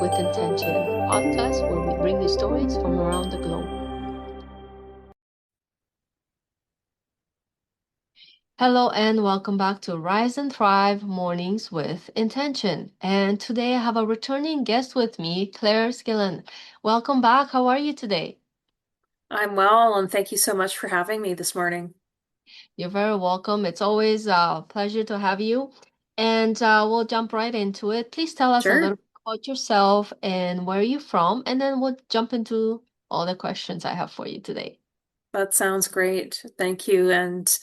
with Intention, podcast where we bring you stories from around the globe. Hello and welcome back to Rise and Thrive Mornings with Intention. And today I have a returning guest with me, Claire Skillen. Welcome back. How are you today? I'm well, and thank you so much for having me this morning. You're very welcome. It's always a pleasure to have you. And we'll jump right into it. Please tell us a Sure, little bit about yourself and where you're from, and then we'll jump into all the questions I have for you today. that sounds great. Thank you. And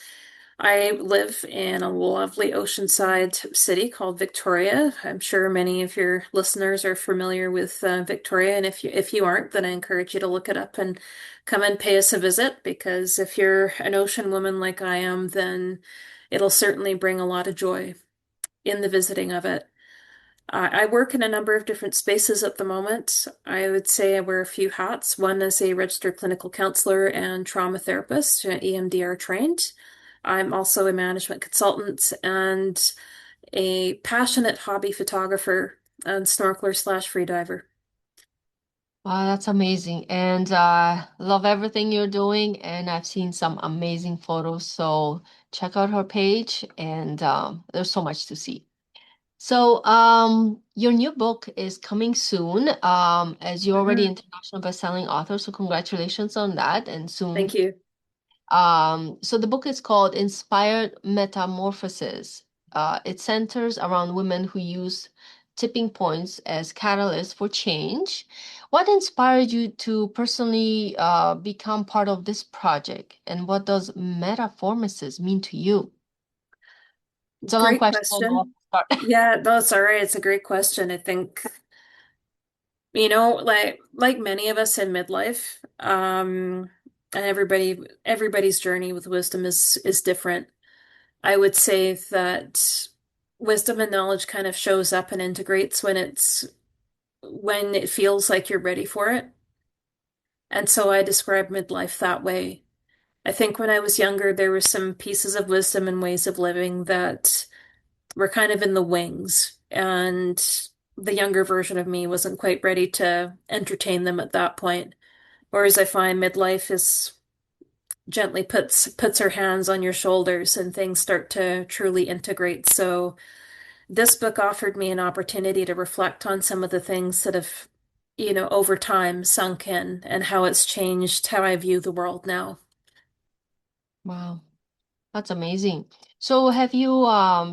I live in a lovely oceanside city called Victoria. I'm sure many of your listeners are familiar with Victoria, and if you aren't, then I encourage you to look it up and come and pay us a visit because if you're an ocean woman like I am, then it'll certainly bring a lot of joy in the visiting of it. I work in a number of different spaces at the moment. I would say I wear a few hats. One is a registered clinical counselor and trauma therapist, EMDR trained. I'm also a management consultant and a passionate hobby photographer and snorkeler slash freediver. Wow, that's amazing. And love everything you're doing. And I've seen some amazing photos. So check out her page, and there's so much to see. So, your new book is coming soon. As you're already Mhm. international best-selling author, so congratulations on that. And Thank soon, you. so the book is called Inspired Metamorphosis. It centers around women who use tipping points as catalysts for change. What inspired you to personally become part of this project, and what does metamorphosis mean to you? It's a long Great question. I know. question. Yeah, that's all right. It's a great question. I think, like many of us in midlife, and everybody's journey with wisdom is different. I would say that wisdom and knowledge kind of shows up and integrates when it feels like you're ready for it. And so I describe midlife that way. I think when I was younger, there were some pieces of wisdom and ways of living that were kind of in the wings, and the younger version of me wasn't quite ready to entertain them at that point. Whereas I find midlife is gently puts her hands on your shoulders and things start to truly integrate. So this book offered me an opportunity to reflect on some of the things that have, over time sunk in and how it's changed how I view the world now. Wow. That's amazing. So have you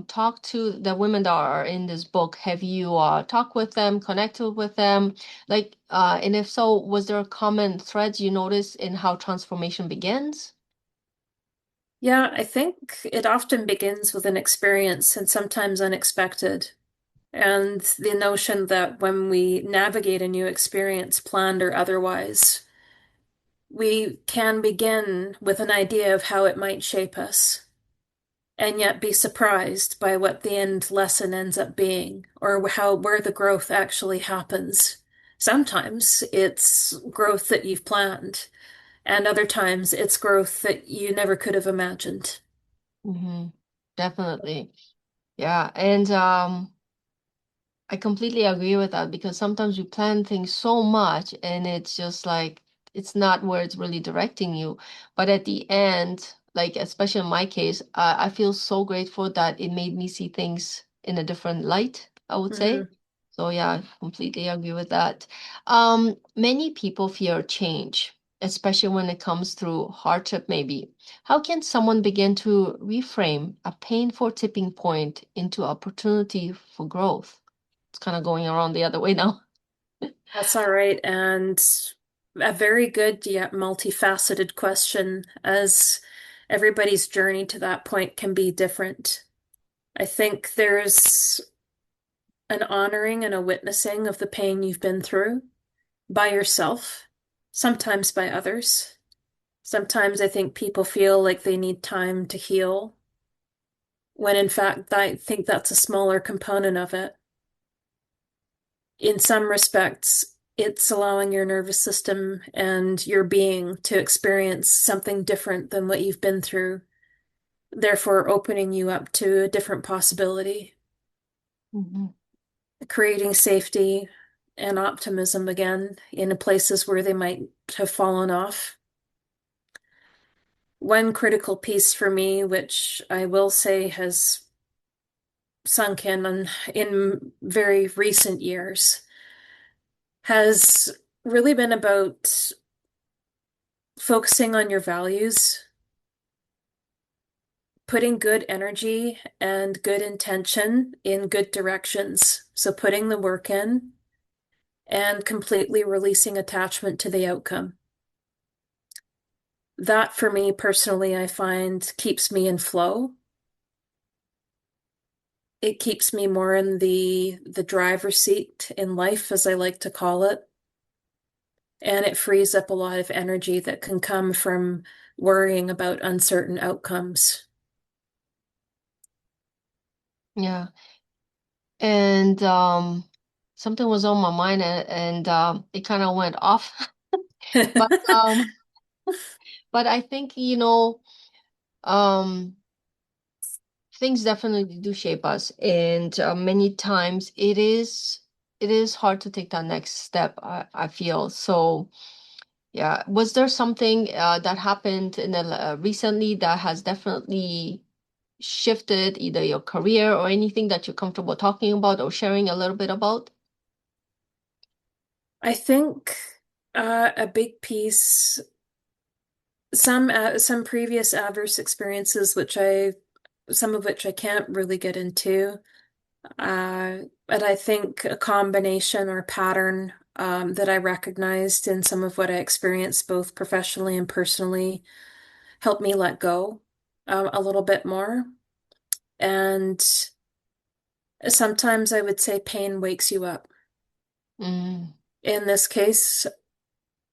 talked to the women that are in this book? Have you talked with them, connected with them? Like, and if so, was there a common threads you noticed in how transformation begins? Yeah, I think it often begins with an experience and sometimes unexpected. And the notion that when we navigate a new experience, planned or otherwise, we can begin with an idea of how it might shape us, and yet be surprised by what the end lesson ends up being, or where the growth actually happens. Sometimes it's growth that you've planned, and other times it's growth that you never could have imagined. Mm-hmm. Definitely. Yeah. And I completely agree with that because sometimes you plan things so much and it's just like it's not where it's really directing you. But at the end, like especially in my case, I feel so grateful that it made me see things in a different light, I would say. Hmm. So yeah, I completely agree with that. Many people fear change, especially when it comes through hardship, maybe. How can someone begin to reframe a painful tipping point into opportunity for growth? It's kind of going around the other way now. That's all right. And a very good yet multifaceted question, as everybody's journey to that point can be different. I think there's an honoring and a witnessing of the pain you've been through by yourself, sometimes by others. Sometimes I think people feel like they need time to heal, when in fact, I think that's a smaller component of it. In some respects, it's allowing your nervous system and your being to experience something different than what you've been through, therefore opening you up to a different possibility, Hmm. creating safety, and optimism again in places where they might have fallen off. One critical piece for me, which I will say has sunk in very recent years, has really been about focusing on your values, putting good energy and good intention in good directions. So putting the work in and completely releasing attachment to the outcome. That for me personally, I find keeps me in flow. It keeps me more in the driver's seat in life, as I like to call it. And it frees up a lot of energy that can come from worrying about uncertain outcomes. Yeah. And something was on my mind, and it kind of went off. But but I think, um things definitely do shape us, and many times it is hard to take that next step, I feel. So yeah, was there something that happened in recently that has definitely shifted either your career or anything that you're comfortable talking about or sharing a little bit about? I think a big piece, some previous adverse experiences, some of which I can't really get into. But I think a combination or pattern that I recognized in some of what I experienced, both professionally and personally, helped me let go a little bit more. And sometimes I would say pain wakes you up. Mm, In this case,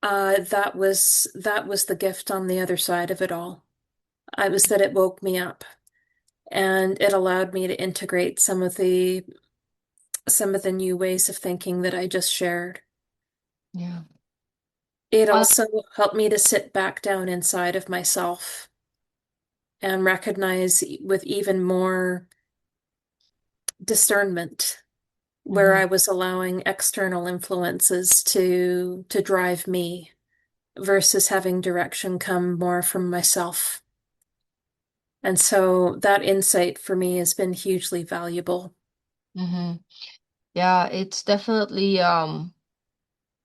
that was the gift on the other side of it all. I was that it woke me up and it allowed me to integrate some of the new ways of thinking that I just shared. yeah. It Well, also helped me to sit back down inside of myself and recognize with even more discernment where mhm, I was allowing external influences to drive me versus having direction come more from myself. And so that insight for me has been hugely valuable. mhm. Yeah, it's definitely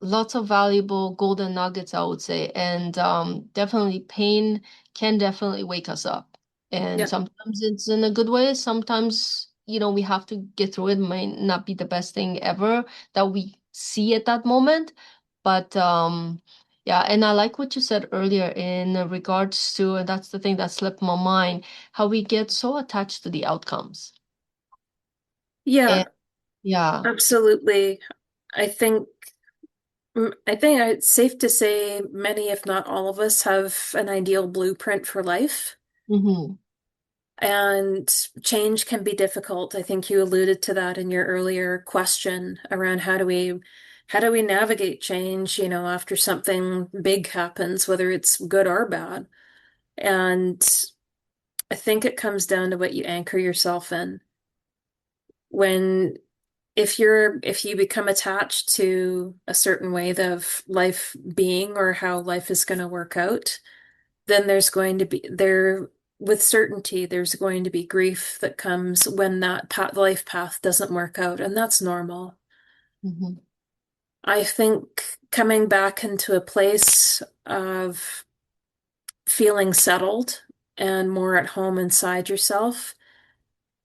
lots of valuable golden nuggets, I would say. And definitely pain can definitely wake us up. And Yeah. sometimes it's in a good way. Sometimes, we have to get through it. Might not be the best thing ever that we see at that moment. But yeah, and I like what you said earlier in regards to, and that's the thing that slipped my mind, how we get so attached to the outcomes. And Yeah, yeah. absolutely. I think I think it's safe to say many, if not all of us, have an ideal blueprint for life. Hmm. And change can be difficult. I think you alluded to that in your earlier question around how do we navigate change, after something big happens, whether it's good or bad. And I think it comes down to what you anchor yourself in. When if you become attached to a certain way of life being or how life is going to work out, then there's going to be there with certainty there's going to be grief that comes when that life path doesn't work out, and that's normal. Hmm. I think coming back into a place of feeling settled and more at home inside yourself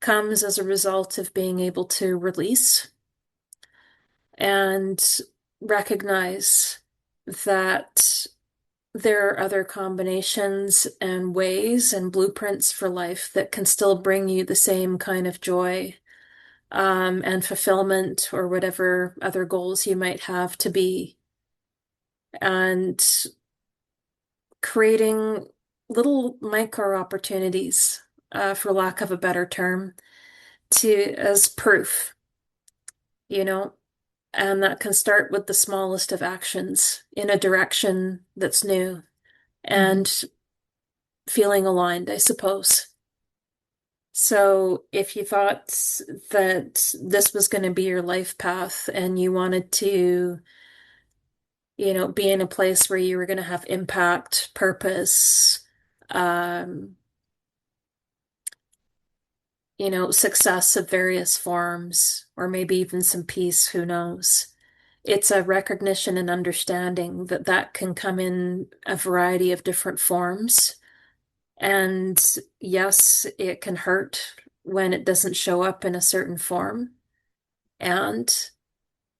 comes as a result of being able to release and recognize that there are other combinations and ways and blueprints for life that can still bring you the same kind of joy, and fulfillment or whatever other goals you might have to be. And creating little micro opportunities, for lack of a better term, to as proof, you know, and that can start with the smallest of actions in a direction that's new Hmm. and feeling aligned, I suppose. So if you thought that this was going to be your life path and you wanted to, be in a place where you were going to have impact, purpose, um, success of various forms, or maybe even some peace, who knows? It's a recognition and understanding that that can come in a variety of different forms. And yes, it can hurt when it doesn't show up in a certain form. And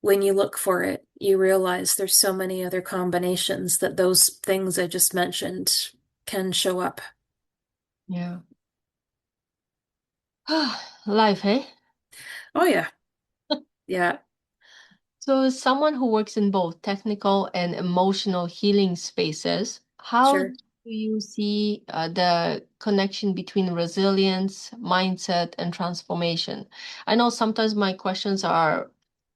when you look for it, you realize there's so many other combinations that those things I just mentioned can show up. Yeah. Life, hey? Oh, yeah. Yeah, So, as someone who works in both technical and emotional healing spaces, how do sure. you see the connection between resilience, mindset, and transformation? I know sometimes my questions are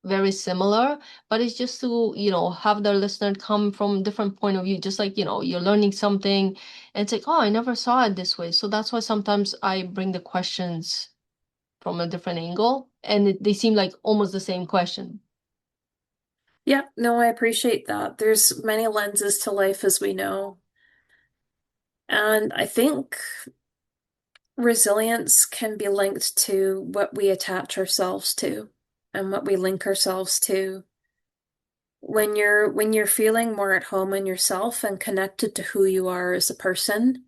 very similar, but it's just to, have the listener come from different point of view, just like, you're learning something and it's like, oh, I never saw it this way. So that's why sometimes I bring the questions from a different angle and they seem like almost the same question. Yeah, no, I appreciate that. There's many lenses to life, as we know. And I think resilience can be linked to what we attach ourselves to and what we link ourselves to. When you're feeling more at home in yourself and connected to who you are as a person,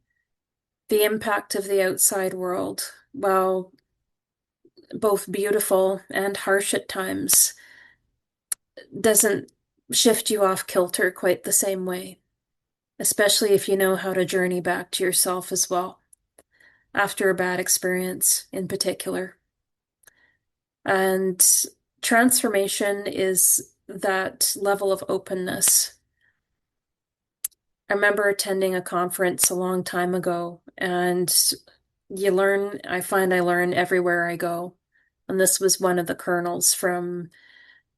the impact of the outside world, while both beautiful and harsh at times, doesn't shift you off kilter quite the same way, especially if you know how to journey back to yourself as well after a bad experience in particular. And transformation is that level of openness. I remember attending a conference a long time ago, and I find I learn everywhere I go. And this was one of the kernels from,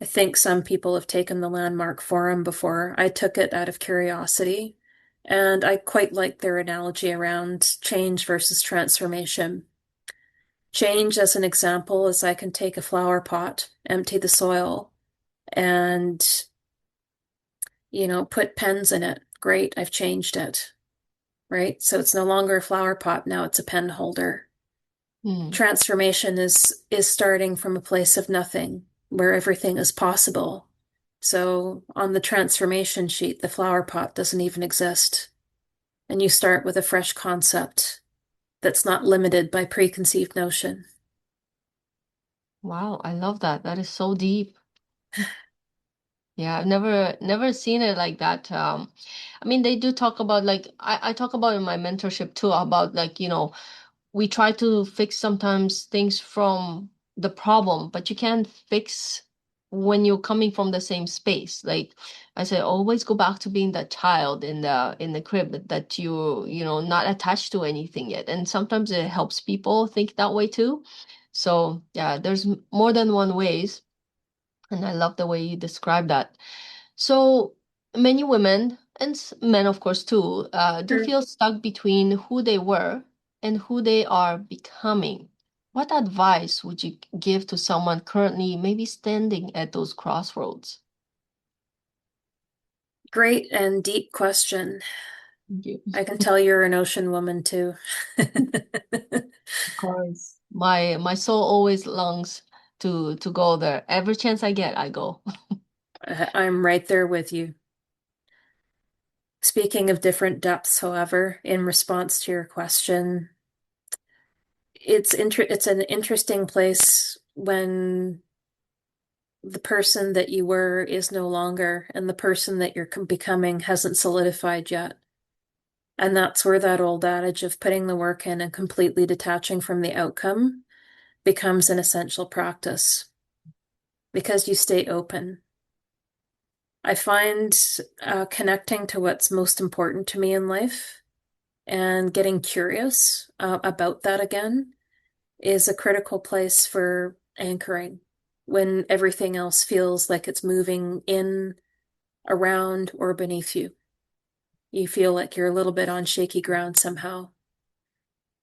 I think some people have taken the landmark forum before. I took it out of curiosity, and I quite like their analogy around change versus transformation. Change, as an example, is I can take a flower pot, empty the soil, and, put pens in it. Great, I've changed it, right? So it's no longer a flower pot, now it's a pen holder. Hmm. Transformation is starting from a place of nothing, where everything is possible. So on the transformation sheet, the flower pot doesn't even exist. And you start with a fresh concept that's not limited by preconceived notion. Wow, I love that. That is so deep. Yeah, I've never seen it like that. I mean, they do talk about like I talk about in my mentorship too about like, we try to fix sometimes things from the problem, but you can't fix when you're coming from the same space. Like I said, always go back to being that child in the crib that not attached to anything yet. And sometimes it helps people think that way too. So yeah, there's more than one ways. And I love the way you describe that. So many women and men, of course, too, do Sure. feel stuck between who they were and who they are becoming. What advice would you give to someone currently maybe standing at those crossroads? Great and deep question. Thank you. I can tell you're an ocean woman too. Of course. My soul always longs to go there. Every chance I get, I go. I'm right there with you. Speaking of different depths, however, in response to your question, it's an interesting place when the person that you were is no longer and the person that you're becoming hasn't solidified yet. And that's where that old adage of putting the work in and completely detaching from the outcome becomes an essential practice because you stay open. I find connecting to what's most important to me in life and getting curious about that again is a critical place for anchoring when everything else feels like it's moving in, around, or beneath you. You feel like you're a little bit on shaky ground somehow.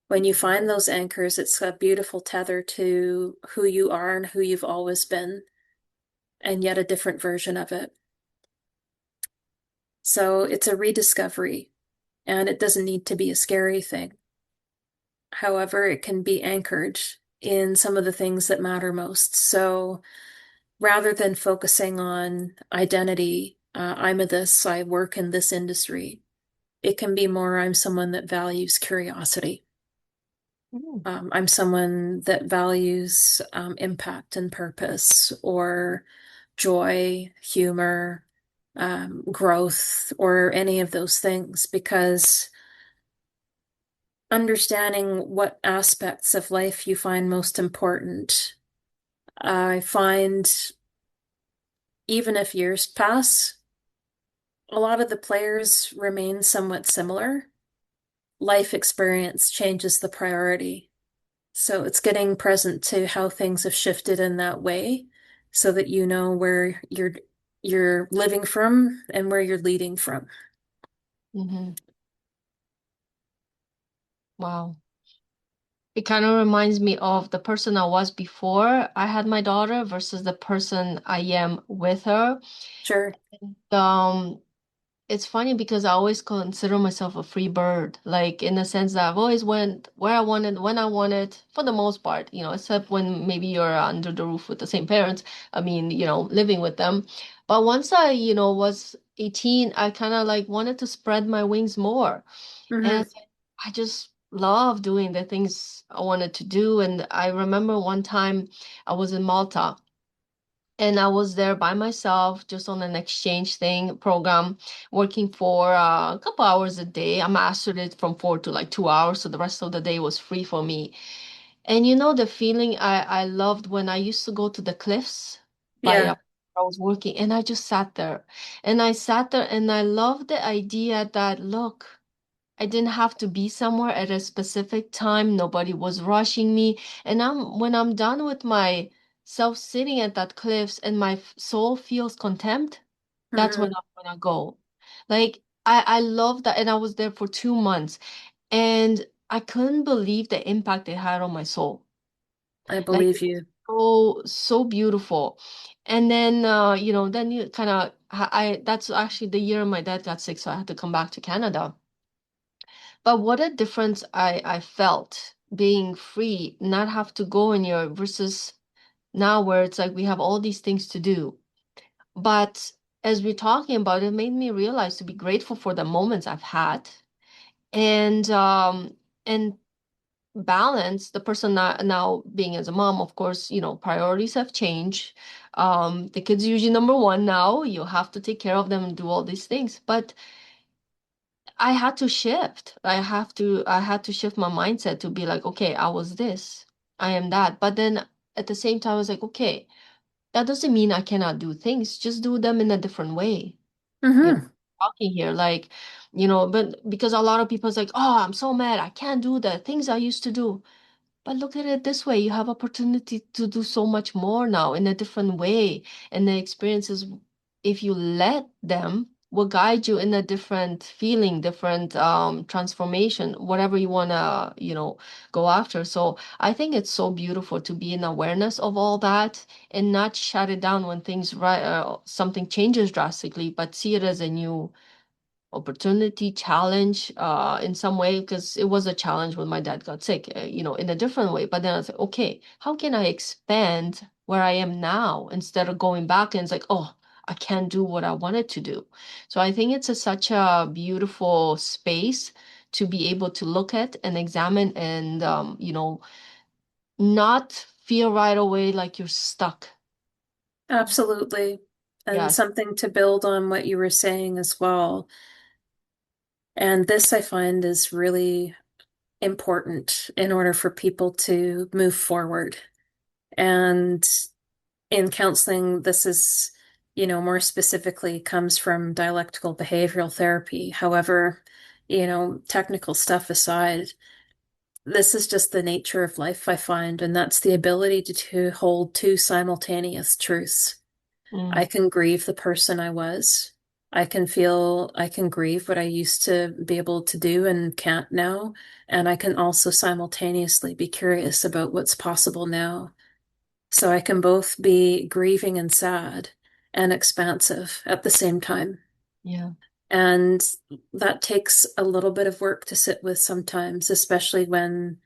When you find those anchors, it's a beautiful tether to who you are and who you've always been, and yet a different version of it. So it's a rediscovery, and it doesn't need to be a scary thing. However, it can be anchored in some of the things that matter most. So rather than focusing on identity, I'm a this, I work in this industry, it can be more, I'm someone that values curiosity. Mm. I'm someone that values impact and purpose, or joy, humor, growth, or any of those things, because understanding what aspects of life you find most important, I find even if years pass, a lot of the players remain somewhat similar. Life experience changes the priority. So it's getting present to how things have shifted in that way so that you know where you're living from and where you're leading from. Hmm. Wow. It kind of reminds me of the person I was before I had my daughter versus the person I am with her. Sure. Um, it's funny because I always consider myself a free bird, like in the sense that I've always went where I wanted, when I wanted, for the most part, except when maybe you're under the roof with the same parents. I mean, living with them. But once I, was 18, I kind of like wanted to spread my wings more. Hmm. And I just love doing the things I wanted to do. And I remember one time I was in Malta and I was there by myself, just on an exchange thing program, working for a couple hours a day. I mastered it from 4 to like 2 hours, so the rest of the day was free for me. And the feeling I loved when I used to go to the cliffs by Yeah. I was working, and I just sat there, and I sat there, and I loved the idea that look. I didn't have to be somewhere at a specific time. Nobody was rushing me. And when I'm done with my self sitting at that cliffs and my soul feels contempt, that's when Hmm. I'm gonna go. Like I love that. And I was there for 2 months and I couldn't believe the impact it had on my soul. I Like believe you. so beautiful. And then then you kind of I that's actually the year my dad got sick, so I had to come back to Canada. But what a difference I felt being free, not have to go in your versus now where it's like we have all these things to do. But as we're talking about it, made me realize to be grateful for the moments I've had and balance the person now being as a mom, of course, priorities have changed. The kids usually number one now. You have to take care of them and do all these things. But I had to shift. I had to shift my mindset to be like, okay, I was this, I am that. But then at the same time, I was like, okay, that doesn't mean I cannot do things. Just do them in a different way. You know, Hmm. talking here, like, but because a lot of people's like, oh, I'm so mad, I can't do the things I used to do. But look at it this way, you have opportunity to do so much more now in a different way. And the experiences, if you let them, will guide you in a different feeling, different transformation, whatever you wanna, go after. So I think it's so beautiful to be in awareness of all that and not shut it down when things something changes drastically, but see it as a new opportunity, challenge in some way, because it was a challenge when my dad got sick, in a different way. But then I was like, okay, how can I expand where I am now instead of going back and it's like, oh, I can't do what I wanted to do. So I think it's such a beautiful space to be able to look at and examine and, not feel right away like you're stuck. Absolutely. And Yes. something to build on what you were saying as well. And this I find is really important in order for people to move forward. And in counseling, this is, more specifically comes from dialectical behavioral therapy. However, technical stuff aside, this is just the nature of life, I find, and that's the ability to hold two simultaneous truths. I Mm, can grieve the person I was, I can grieve what I used to be able to do and can't now. And I can also simultaneously be curious about what's possible now. So I can both be grieving and sad and expansive at the same time. Yeah. And that takes a little bit of work to sit with sometimes, especially when,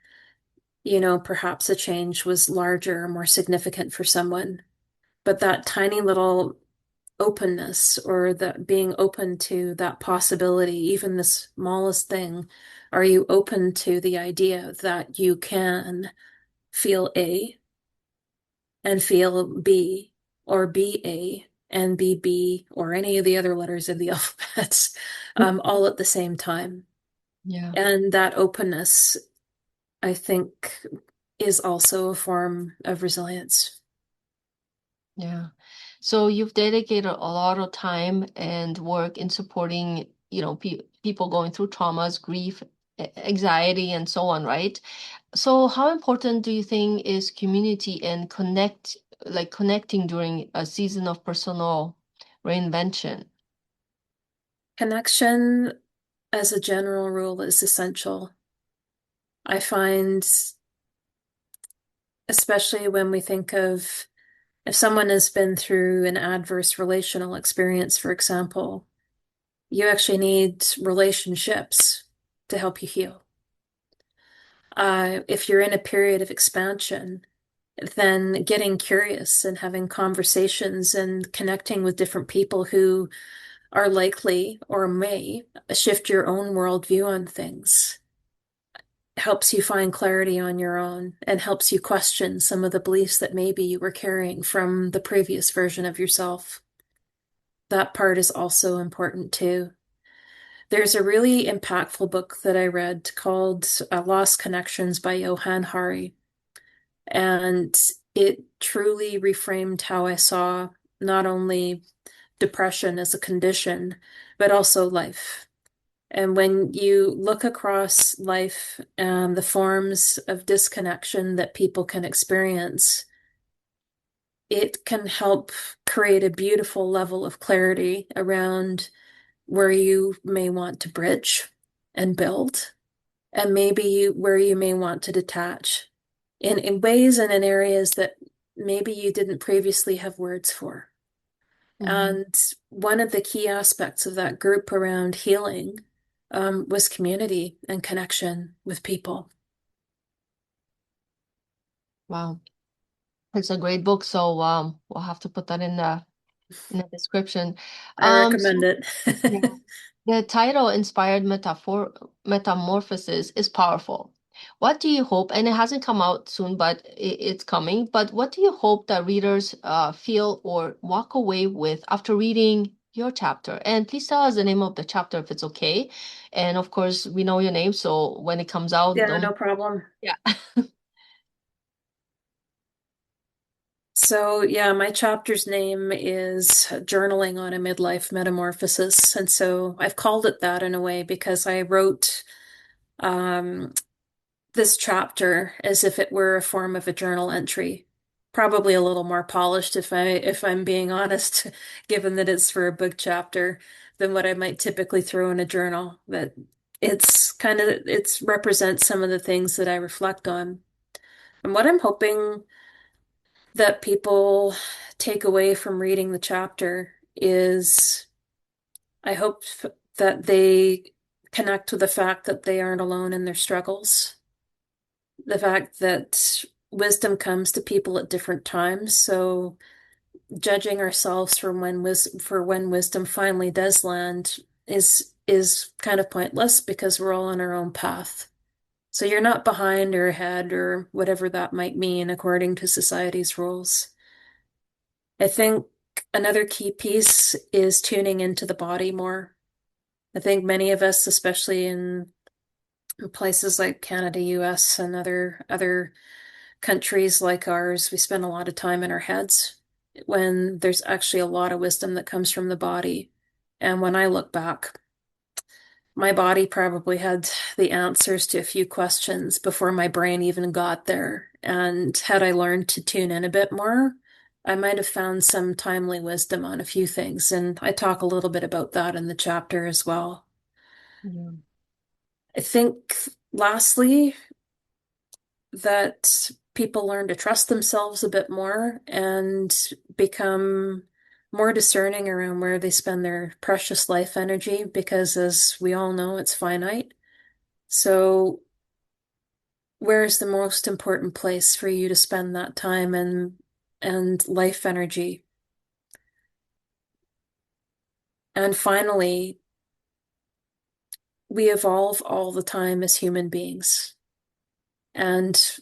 perhaps a change was larger or more significant for someone. But that tiny little openness or that being open to that possibility, even the smallest thing, are you open to the idea that you can feel A and feel B or be A and be B or any of the other letters of the alphabet all at the same time? Yeah. And that openness, I think, is also a form of resilience. Yeah. So you've dedicated a lot of time and work in supporting, people going through traumas, grief, anxiety, and so on, right? So how important do you think is community and connecting during a season of personal reinvention? Connection, as a general rule, is essential. I find, especially when we think of if someone has been through an adverse relational experience, for example, you actually need relationships to help you heal. If you're in a period of expansion, then getting curious and having conversations and connecting with different people who are likely or may shift your own worldview on things helps you find clarity on your own and helps you question some of the beliefs that maybe you were carrying from the previous version of yourself. That part is also important too. There's a really impactful book that I read called Lost Connections by Johann Hari, and it truly reframed how I saw not only depression as a condition, but also life. And when you look across life and the forms of disconnection that people can experience, it can help create a beautiful level of clarity around where you may want to bridge and build, and maybe where you may want to detach in ways and in areas that maybe you didn't previously have words for. Mhm. And one of the key aspects of that group around healing was community and connection with people. Wow. It's a great book, so we'll have to put that in the description. I recommend So it. yeah, the title Inspired Metamorphosis is powerful. What do you hope, and it hasn't come out soon, but it's coming, but what do you hope that readers feel or walk away with after reading your chapter? And please tell us the name of the chapter if it's okay. And of course, we know your name, so when it comes out, Yeah, no don't, problem. yeah. So, yeah, my chapter's name is Journaling on a Midlife Metamorphosis. And so I've called it that in a way because I wrote um, this chapter as if it were a form of a journal entry. Probably a little more polished if I'm being honest, given that it's for a book chapter than what I might typically throw in a journal. But it's represents some of the things that I reflect on. And what I'm hoping that people take away from reading the chapter is I hope that they connect with the fact that they aren't alone in their struggles, the fact that wisdom comes to people at different times. So judging ourselves for when wisdom finally does land is kind of pointless because we're all on our own path. So you're not behind or ahead or whatever that might mean according to society's rules. I think another key piece is tuning into the body more. I think many of us, especially in places like Canada, US, and other countries like ours, we spend a lot of time in our heads when there's actually a lot of wisdom that comes from the body. And when I look back, my body probably had the answers to a few questions before my brain even got there. And had I learned to tune in a bit more, I might have found some timely wisdom on a few things, and I talk a little bit about that in the chapter as well. Yeah. I think, lastly, that people learn to trust themselves a bit more and become more discerning around where they spend their precious life energy, because as we all know, it's finite. So, where is the most important place for you to spend that time and life energy? And finally, we evolve all the time as human beings, and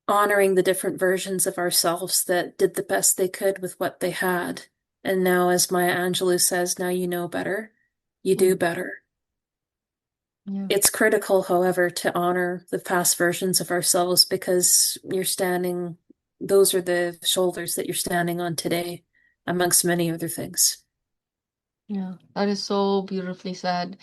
honoring the different versions of ourselves that did the best they could with what they had. And now, as Maya Angelou says, now you know better, you do Mm. better. Yeah. It's critical, however, to honor the past versions of ourselves, because those are the shoulders that you're standing on today, amongst many other things. Yeah. That is so beautifully said.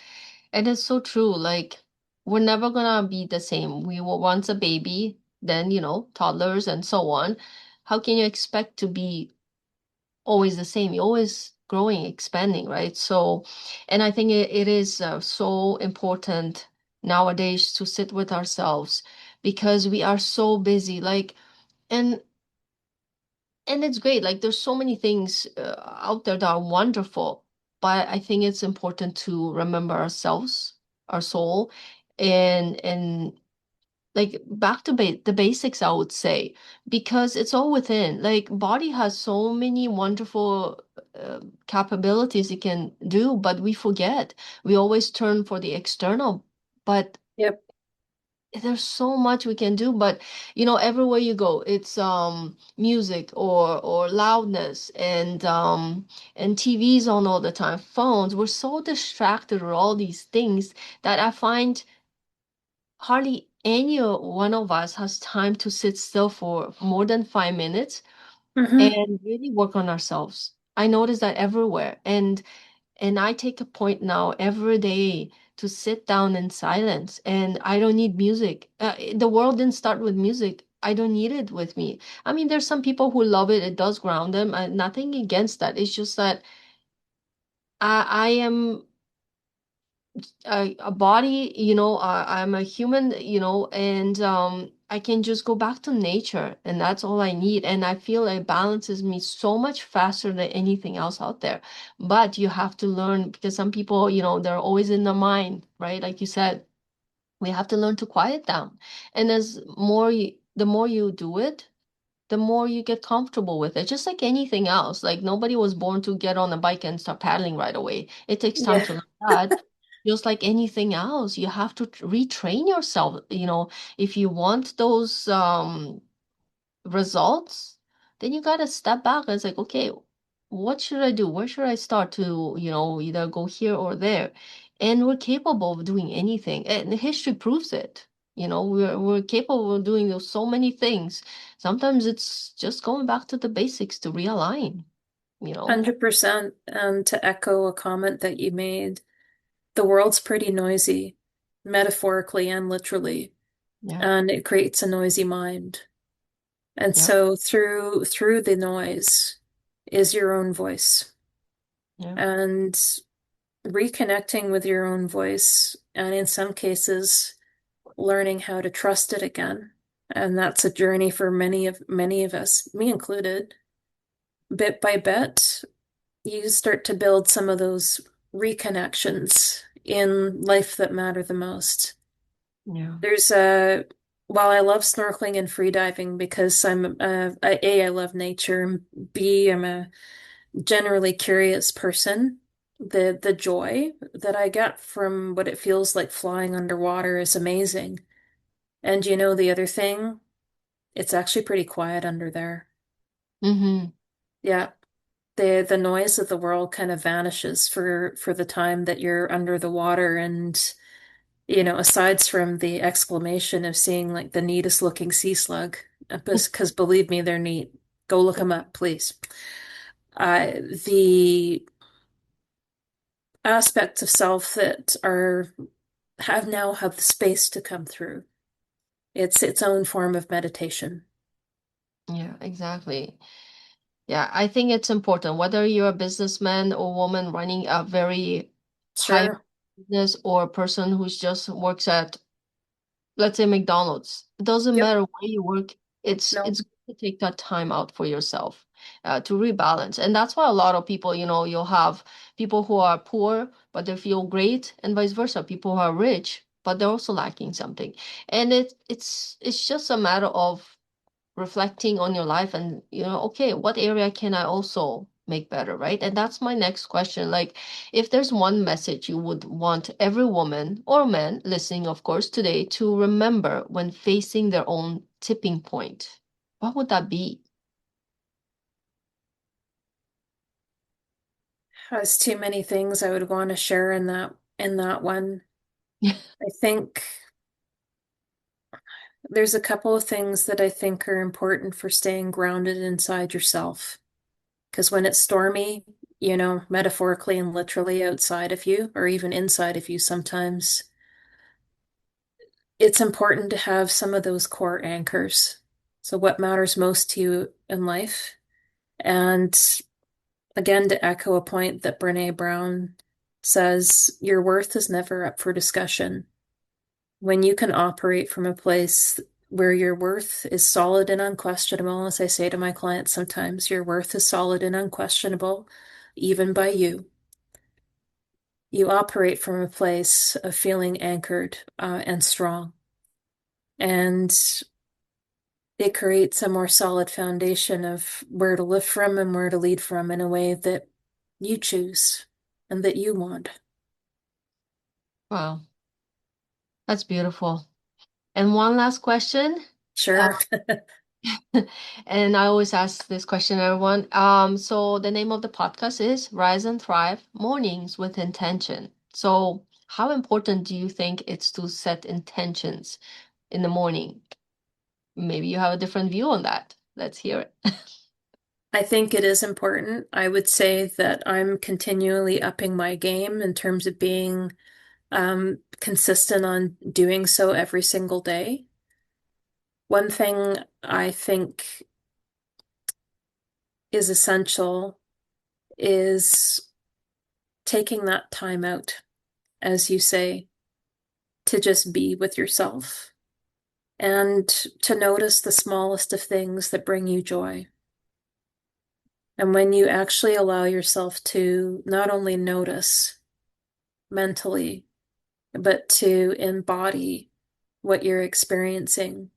And it's so true. Like, we're never gonna be the same. We were once a baby, then, toddlers and so on. How can you expect to be always the same? You're always growing, expanding, right? So, and I think it is so important nowadays to sit with ourselves because we are so busy. Like, and it's great. Like, there's so many things out there that are wonderful, but I think it's important to remember ourselves, our soul, and like back to the basics, I would say, because it's all within. Like, body has so many wonderful capabilities it can do, but we forget. We always turn for the external, but Yep. there's so much we can do. But everywhere you go, it's music or loudness and TVs on all the time, phones. We're so distracted with all these things that I find hardly any one of us has time to sit still for more than 5 minutes Hmm. and really work on ourselves. I notice that everywhere. And I take a point now every day to sit down in silence. And I don't need music. The world didn't start with music. I don't need it with me. I mean, there's some people who love it. It does ground them. Nothing against that. It's just that I am a body, I'm a human, and I can just go back to nature, and that's all I need. And I feel it balances me so much faster than anything else out there. But you have to learn because some people, they're always in the mind, right? Like you said, we have to learn to quiet down. And the more you do it, the more you get comfortable with it. Just like anything else. Like, nobody was born to get on a bike and start paddling right away. It takes time Yeah. to learn that. Just like anything else, you have to retrain yourself. If you want those results, then you got to step back and it's like, okay, what should I do? Where should I start to, either go here or there? And we're capable of doing anything. And history proves it. We're capable of doing so many things. Sometimes it's just going back to the basics to realign, you know? 100%. And to echo a comment that you made, the world's pretty noisy, metaphorically and literally, Yeah. and it creates a noisy mind. And Yep. so through the noise is your own voice. Yeah. And reconnecting with your own voice, and in some cases, learning how to trust it again. And that's a journey for many of us, me included. Bit by bit, you start to build some of those reconnections in life that matter the most. Yeah. There's while I love snorkeling and freediving because I love nature, and B, I'm a generally curious person. The joy that I get from what it feels like flying underwater is amazing. And the other thing, it's actually pretty quiet under there. Mm-hmm. Yeah. The noise of the world kind of vanishes for the time that you're under the water. And aside from the exclamation of seeing like the neatest looking sea slug, because believe me, they're neat. Go look them up, please. The aspects of self that are have the space to come through. It's its own form of meditation. Yeah, exactly. Yeah, I think it's important whether you're a businessman or woman running a very high Sure. business or a person who's just works at, let's say, McDonald's. It doesn't Yep. matter where you work. No. It's good to take that time out for yourself, to rebalance. And that's why a lot of people, you'll have people who are poor, but they feel great, and vice versa. People who are rich, but they're also lacking something. And it's just a matter of reflecting on your life and okay, what area can I also make better, right? And that's my next question. Like, if there's one message you would want every woman or man listening, of course, today to remember when facing their own tipping point, what would that be? Has too many things I would want to share in that one. I think there's a couple of things that I think are important for staying grounded inside yourself. Because when it's stormy, metaphorically and literally outside of you, or even inside of you sometimes, it's important to have some of those core anchors. So, what matters most to you in life? And again, to echo a point that Brene Brown says, your worth is never up for discussion. When you can operate from a place where your worth is solid and unquestionable, as I say to my clients sometimes, your worth is solid and unquestionable, even by you. You operate from a place of feeling anchored and strong. And it creates a more solid foundation of where to live from and where to lead from in a way that you choose and that you want. Wow, that's beautiful. And one last question. uh, Sure. and I always ask this question, everyone. So the name of the podcast is Rise and Thrive Mornings with Intention. So how important do you think it's to set intentions in the morning? Maybe you have a different view on that. Let's hear it. I think it is important. I would say that I'm continually upping my game in terms of being consistent on doing so every single day. One thing I think is essential is taking that time out, as you say, to just be with yourself and to notice the smallest of things that bring you joy. And when you actually allow yourself to not only notice mentally, but to embody what you're experiencing,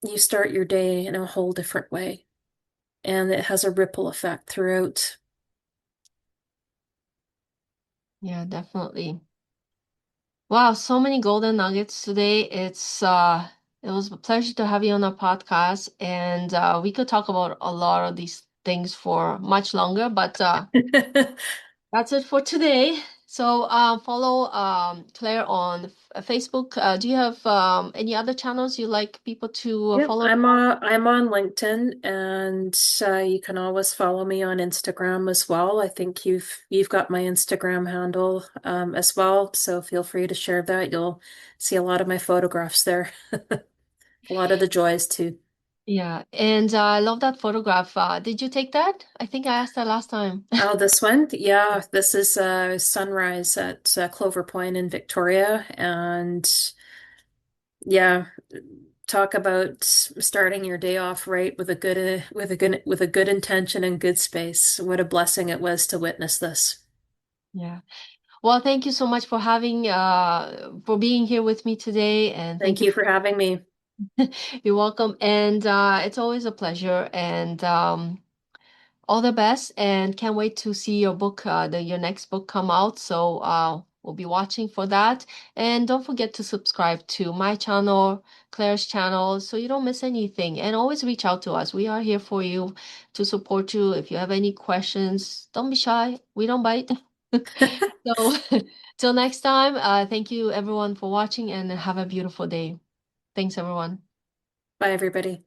you start your day in a whole different way. And it has a ripple effect throughout. Yeah, definitely. Wow, so many golden nuggets today. It was a pleasure to have you on our podcast, and we could talk about a lot of these things for much longer, but that's it for today. So follow Claire on Facebook. Do you have any other channels you like people to Yep, follow? I'm on LinkedIn, and you can always follow me on Instagram as well. I think you've got my Instagram handle as well, so feel free to share that. You'll see a lot of my photographs there, a lot of the joys too. Yeah, and I love that photograph. Did you take that? I think I asked that last time. Oh, this one? Yeah, this is sunrise at Clover Point in Victoria, and yeah, talk about starting your day off right with a good intention and good space. What a blessing it was to witness this. Yeah. Well, thank you so much for being here with me today, and thank Thank you you for for having me. you're welcome. And it's always a pleasure, and all the best. And can't wait to see your book, your next book come out. So we'll be watching for that. And don't forget to subscribe to my channel, Claire's channel, so you don't miss anything. And always reach out to us. We are here for you to support you. If you have any questions, don't be shy. We don't bite. So, till next time, thank you everyone for watching and have a beautiful day. Thanks, everyone. Bye, everybody.